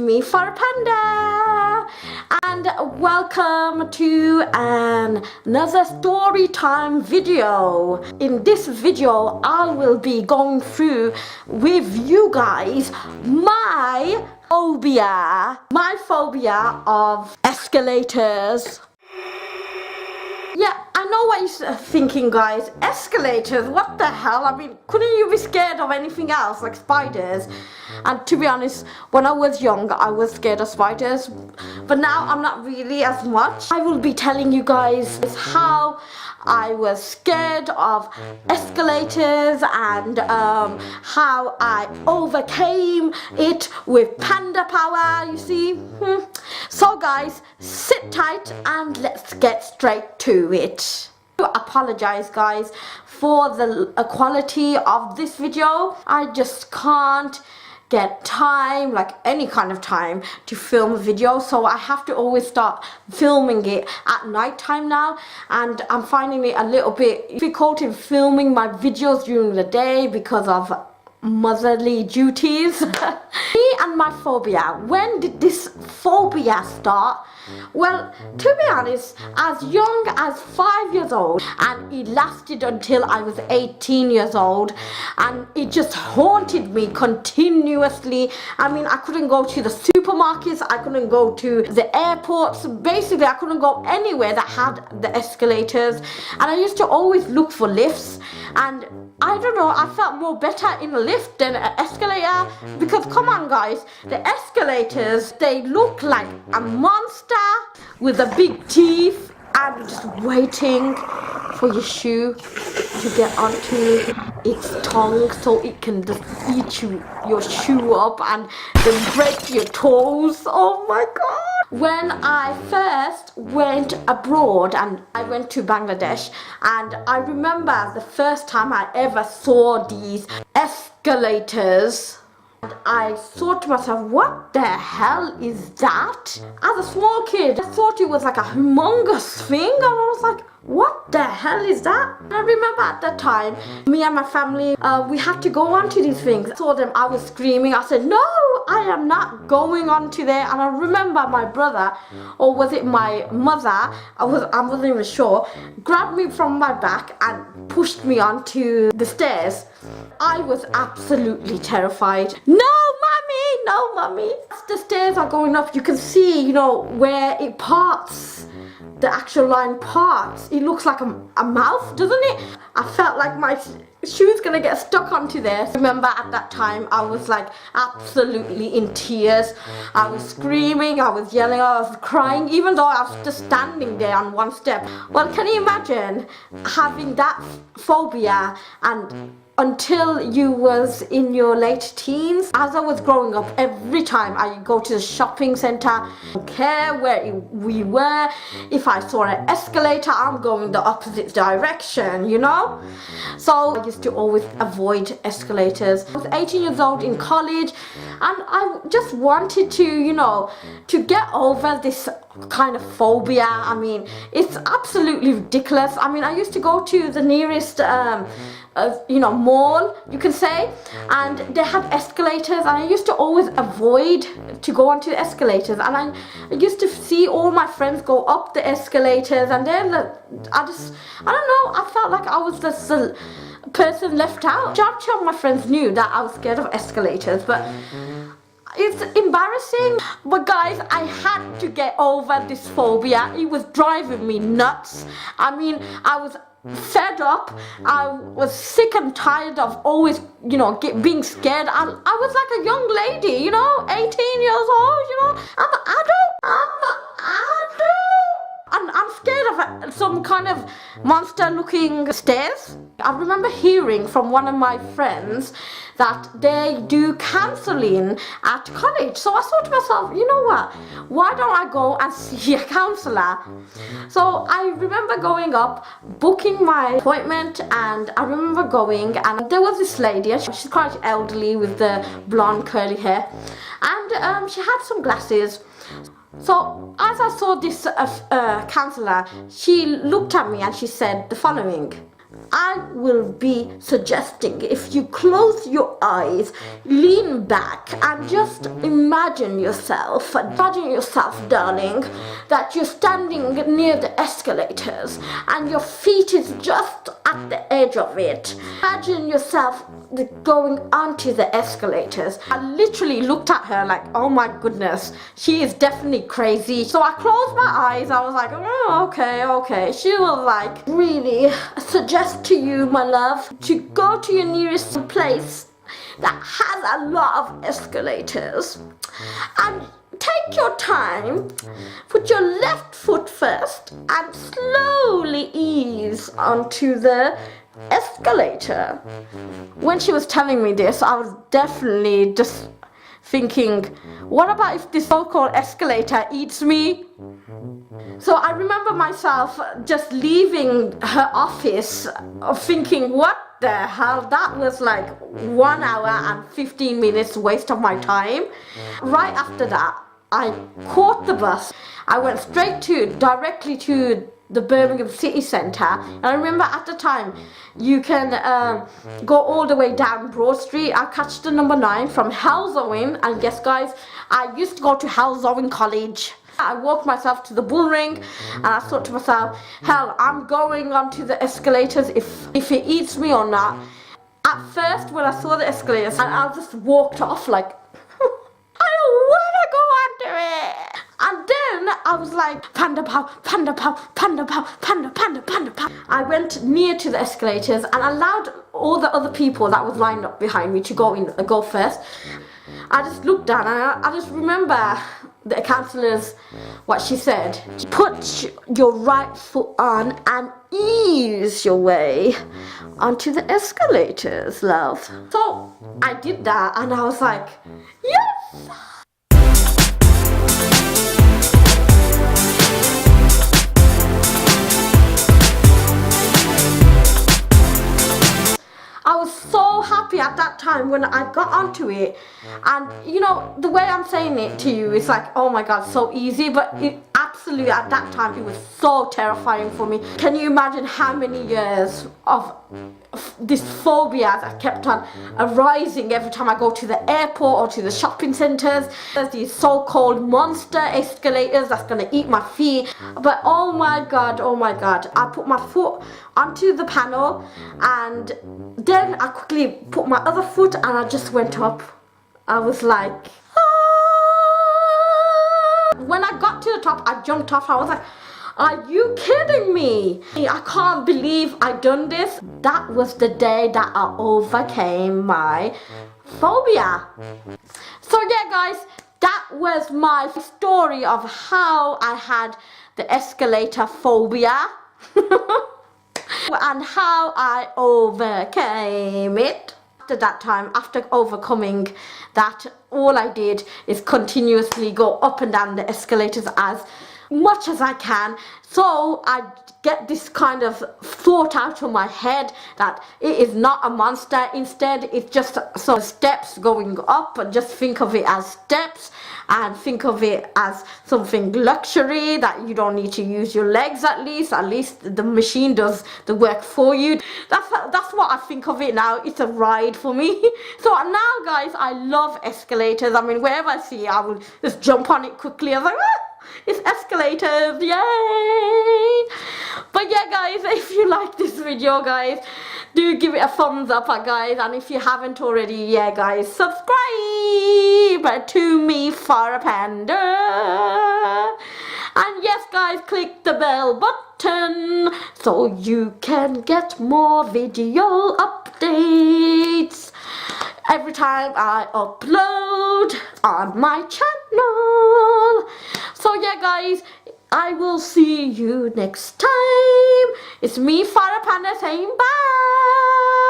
me for a panda, and welcome to another story time video. In this video I will be going through with you guys my phobia of escalators. Yeah, I know what you're thinking, guys. Escalators, what the hell? I mean, couldn't you be scared of anything else, like spiders? And to be honest, when I was young, I was scared of spiders. But now, I'm not really as much. I will be telling you guys how I was scared of escalators and how I overcame it with panda power, you see. So guys, sit tight and let's get straight to it. I apologize guys for the quality of this video. I just can't get time, like any kind of time, to film a video, so I have to always start filming it at night time now, and I'm finding it a little bit difficult in filming my videos during the day because of motherly duties. Me and my phobia. When did this phobia start? Well, to be honest, as young as 5 years old, and it lasted until I was 18 years old, and it just haunted me continuously. I mean, I couldn't go to the supermarkets, I couldn't go to the airports, basically I couldn't go anywhere that had the escalators, and I used to always look for lifts, and I don't know, I felt more better in a lift than an escalator, because come on guys, the escalators, they look like a monster with a big teeth and just waiting for your shoe to get onto its tongue so it can just eat your shoe up and then break your toes. Oh my god! When I first went abroad, and I went to Bangladesh, and I remember the first time I ever saw these escalators, and I thought to myself, what the hell is that? As a small kid, I thought it was like a humongous thing, and I was like, what the hell is that? And I remember at that time, me and my family, we had to go onto these things. I saw them, I was screaming, I said, no, I am not going onto there. And I remember my brother, or was it my mother, I wasn't even sure, grabbed me from my back and pushed me onto the stairs. I was absolutely terrified. No, mommy! As the stairs are going up, you can see, you know, where it parts. The actual line parts. It looks like a mouth, doesn't it? I felt like my shoe's gonna get stuck onto there. Remember at that time I was like absolutely in tears. I was screaming, I was yelling, I was crying, even though I was just standing there on one step. Well, can you imagine having that phobia and until you was in your late teens? As I was growing up, every time I go to the shopping center, I don't care where we were, if I saw an escalator, I'm going the opposite direction, you know? So I used to always avoid escalators. I was 18 years old in college, and I just wanted to, you know, to get over this kind of phobia. I mean, it's absolutely ridiculous. I mean, I used to go to the nearest you know, mall, you can say, and they had escalators, and I used to always avoid to go onto the escalators, and I used to see all my friends go up the escalators, and then I don't know, I felt like I was just the person left out. Majority of my friends knew that I was scared of escalators, but it's embarrassing. But guys, I had to get over this phobia. It was driving me nuts. I mean, I was fed up. I was sick and tired of always, you know, being scared. I was like a young lady, you know, 18 years old, you know. I'm an adult. And I'm scared of some kind of monster looking stairs. I remember hearing from one of my friends that they do counselling at college. So I thought to myself, you know what, why don't I go and see a counsellor? So I remember going up, booking my appointment, and I remember going, and there was this lady, and she's quite elderly with the blonde curly hair, and she had some glasses. So as I saw this counsellor, she looked at me and she said the following: I will be suggesting if you close your eyes, lean back and just imagine yourself, darling, that you're standing near the escalators and your feet is just at the edge of it. Imagine yourself going onto the escalators. I literally looked at her like, oh my goodness, she is definitely crazy. So I closed my eyes. I was like, oh, okay. She was like, really suggest to you, my love, to go to your nearest place that has a lot of escalators and take your time, put your left foot first and slowly ease onto the escalator. When she was telling me this, I was definitely just thinking, what about if this so-called escalator eats me? So I remember myself just leaving her office thinking, what the hell, that was like 1 hour and 15 minutes waste of my time. Right after that, I caught the bus. I went directly to the Birmingham city centre, and I remember at the time you can go all the way down Broad Street. I catch the number 9 from Halesowen, and yes guys, I used to go to Halesowen College. I walked myself to the bull ring and I thought to myself, hell, I'm going onto the escalators if it eats me or not. At first when I saw the escalators, and I just walked off like, I don't want to go onto it. And then I was like, panda pow, panda pow, panda pow, panda, panda, panda pow. I went near to the escalators and allowed all the other people that was lined up behind me to go first. I just looked down and I just remember the counsellors, what she said. Put your right foot on and ease your way onto the escalators, love. So I did that and I was like, yes! I was so happy at that time when I got onto it, and you know, the way I'm saying it to you is like, oh my god, so easy, but it absolutely at that time it was so terrifying for me. Can you imagine how many years of this phobia that kept on arising every time I go to the airport or to the shopping centres? There's these so-called monster escalators that's gonna eat my feet. But oh my god, I put my foot onto the panel and then I quickly put my other foot and I just went up. I was like, ah! When I got to the top, I jumped off. I was like, are you kidding me? I can't believe I done this. That was the day that I overcame my phobia. So yeah guys, that was my story of how I had the escalator phobia and how I overcame it. After that time, after overcoming that, all I did is continuously go up and down the escalators as much as I can. So I get this kind of thought out of my head that it is not a monster. Instead, it's just some steps going up, and just think of it as steps and think of it as something luxury that you don't need to use your legs. At least the machine does the work for you. That's what I think of it now. It's a ride for me. So now guys, I love escalators. I mean, wherever I see it, I will just jump on it quickly. I was like, ah! It's escalators, yay! But yeah guys, if you like this video guys, do give it a thumbs up guys, and if you haven't already, yeah guys, subscribe to me for a panda. And yes guys, click the bell button so you can get more video updates every time I upload on my channel. So yeah guys, I will see you next time. It's me, Farah Panda, saying bye.